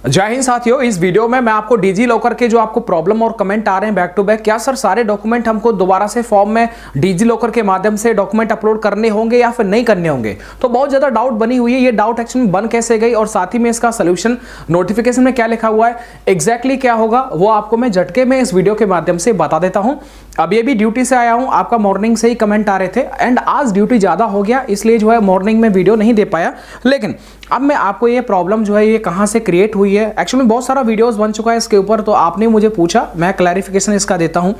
जय हिंद साथियों, इस वीडियो में मैं आपको डिजी लॉकर के जो आपको प्रॉब्लम और कमेंट आ रहे हैं बैक टू बैक, क्या सर सारे डॉक्यूमेंट हमको दोबारा से फॉर्म में डिजी लॉकर के माध्यम से डॉक्यूमेंट अपलोड करने होंगे या फिर नहीं करने होंगे। तो बहुत ज्यादा डाउट बनी हुई है, ये डाउट एक्चुअली बन कैसे गई और साथ ही में इसका सोल्यूशन नोटिफिकेशन में क्या लिखा हुआ है, एग्जैक्टली क्या होगा वो आपको मैं झटके में इस वीडियो के माध्यम से बता देता हूं। अब ये भी ड्यूटी से आया हूं, आपका मॉर्निंग से ही कमेंट आ रहे थे एंड आज ड्यूटी ज्यादा हो गया इसलिए जो है मॉर्निंग में वीडियो नहीं दे पाया। लेकिन अब मैं आपको ये प्रॉब्लम जो है ये कहां से क्रिएट हुई है, एक्चुअली बहुत सारा वीडियोस बन चुका है इसके ऊपर, तो आपने मुझे पूछा, मैं क्लैरिफिकेशन इसका देता हूं।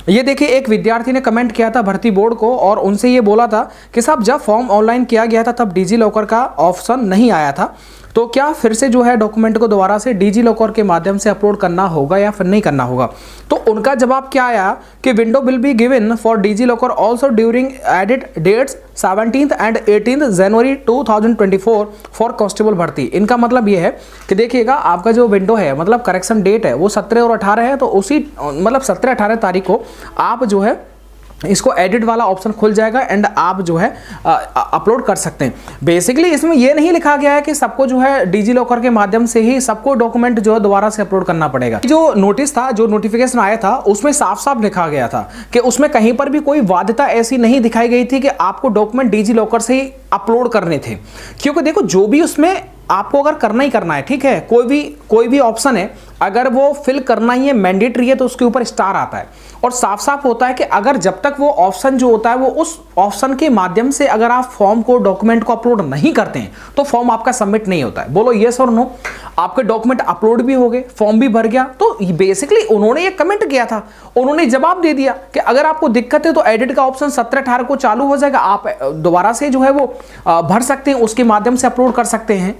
ये देखिए, एक विद्यार्थी ने कमेंट किया था भर्ती बोर्ड को और उनसे ये बोला था कि साहब जब फॉर्म ऑनलाइन किया गया था तब डिजी लॉकर का ऑप्शन नहीं आया था, तो क्या फिर से जो है डॉक्यूमेंट को दोबारा से डिजी लॉकर के माध्यम से अपलोड करना होगा या फिर नहीं करना होगा। तो उनका जवाब क्या आया कि window will be given for DigiLocker also during edit dates 17th and 18th January 2024 for constable भर्ती। इनका मतलब ये है कि देखिएगा, आपका जो विंडो है मतलब करेक्शन डेट है वो 17 और 18 है, तो उसी मतलब 17-18 तारीख को आप जो है इसको एडिट वाला ऑप्शन खुल जाएगा एंड आप जो है अपलोड कर सकते हैं। बेसिकली इसमें यह नहीं लिखा गया है कि सबको जो है डिजी लॉकर के माध्यम से ही सबको डॉक्यूमेंट जो है दोबारा से अपलोड करना पड़ेगा। जो नोटिस था, जो नोटिफिकेशन आया था, उसमें साफ साफ लिखा गया था कि उसमें कहीं पर भी कोई बाध्यता ऐसी नहीं दिखाई गई थी कि आपको डॉक्यूमेंट डिजी लॉकर से ही अपलोड करने थे। क्योंकि देखो, जो भी उसमें आपको अगर करना ही करना है, ठीक है, कोई भी ऑप्शन है, अगर वो फिल करना ही है, मैंडेटरी है, तो उसके ऊपर स्टार आता है और साफ साफ होता है कि अगर जब तक वो ऑप्शन जो होता है वो उस ऑप्शन के माध्यम से अगर आप फॉर्म को डॉक्यूमेंट को अपलोड नहीं करते हैं तो फॉर्म आपका सबमिट नहीं होता है। बोलो यस और नो। आपके डॉक्यूमेंट अपलोड भी हो गए, फॉर्म भी भर गया, तो बेसिकली उन्होंने ये कमेंट किया था, उन्होंने जवाब दे दिया कि अगर आपको दिक्कत है तो एडिट का ऑप्शन 17-18 को चालू हो जाएगा, आप दोबारा से जो है वो भर सकते हैं, उसके माध्यम से अपलोड कर सकते हैं,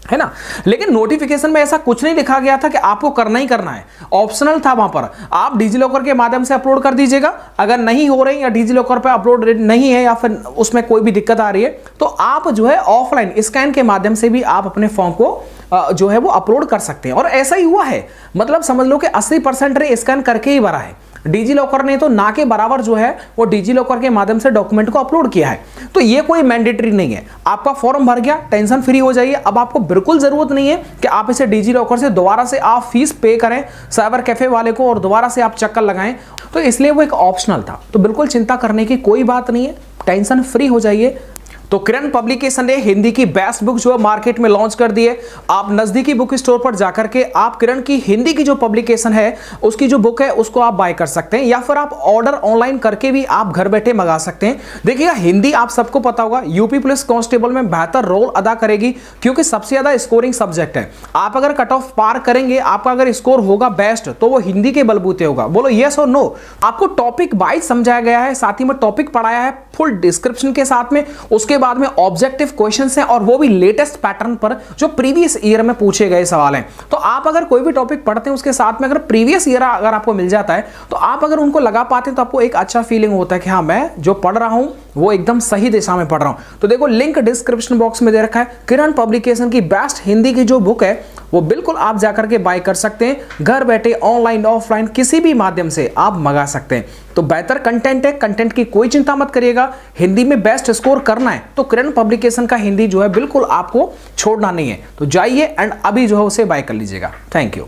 है ना। लेकिन नोटिफिकेशन में ऐसा कुछ नहीं लिखा गया था कि आपको करना ही करना है, ऑप्शनल था वहां पर। आप डिजी लॉकर के माध्यम से अपलोड कर दीजिएगा, अगर नहीं हो रही या डिजी लॉकर पे अपलोड नहीं है या फिर उसमें कोई भी दिक्कत आ रही है तो आप जो है ऑफलाइन स्कैन के माध्यम से भी आप अपने फॉर्म को जो है वो अपलोड कर सकते हैं। और ऐसा ही हुआ है, मतलब समझ लो कि 80% ने स्कैन करके ही भरा है, डिजी लॉकर ने तो ना के बराबर जो है वो डिजी लॉकर के माध्यम से डॉक्यूमेंट को अपलोड किया है। तो ये कोई मैंडेटरी नहीं है, आपका फॉर्म भर गया, टेंशन फ्री हो जाइए। अब आपको बिल्कुल जरूरत नहीं है कि आप इसे डिजी लॉकर से दोबारा से आप फीस पे करें साइबर कैफे वाले को और दोबारा से आप चक्कर लगाएं, तो इसलिए वो एक ऑप्शनल था। तो बिल्कुल चिंता करने की कोई बात नहीं है, टेंशन फ्री हो जाइए। तो किरण पब्लिकेशन ने हिंदी की बेस्ट बुक जो है मार्केट में लॉन्च कर दी है। आप नजदीकी बुक स्टोर पर जाकर के आप किरण की हिंदी की जो पब्लिकेशन है उसकी जो बुक है उसको आप बाय कर सकते हैं, या फिर आप ऑर्डर ऑनलाइन करके भी आप घर बैठे मंगा सकते हैं। देखिएगा, हिंदी आप सबको पता होगा यूपी पुलिस कांस्टेबल में बेहतर रोल अदा करेगी क्योंकि सबसे ज्यादा स्कोरिंग सब्जेक्ट है। आप अगर कट ऑफ पार करेंगे, आपका अगर स्कोर होगा बेस्ट, तो वो हिंदी के बलबूते होगा। बोलो यस और नो। आपको टॉपिक वाइज समझाया गया है, साथ ही में टॉपिक पढ़ाया है फुल डिस्क्रिप्शन के साथ में। उसके बाद में ऑब्जेक्टिव क्वेश्चंस हैं और वो भी लेटेस्ट पैटर्न पर जो प्रीवियस ईयर में पूछे गए सवाल हैं। तो आप अगर कोई भी टॉपिक पढ़ते हैं उसके साथ में अगर प्रीवियस ईयर अगर आपको मिल जाता है तो आप अगर उनको लगा पाते हैं तो आपको एक अच्छा फीलिंग होता है कि हाँ, मैं जो पढ़ रहा हूं वो एकदम सही दिशा में पढ़ रहा हूं। तो देखो, लिंक डिस्क्रिप्शन बॉक्स में दे रखा है। किरण पब्लिकेशन की बेस्ट हिंदी की जो बुक है वो बिल्कुल आप जाकर के बाय कर सकते हैं, घर बैठे ऑनलाइन ऑफलाइन किसी भी माध्यम से आप मंगा सकते हैं। तो बेहतर कंटेंट है, कंटेंट की कोई चिंता मत करिएगा। हिंदी में बेस्ट स्कोर करना है तो किरण पब्लिकेशन का हिंदी जो है बिल्कुल आपको छोड़ना नहीं है। तो जाइए एंड अभी जो है उसे बाय कर लीजिएगा। Thank you.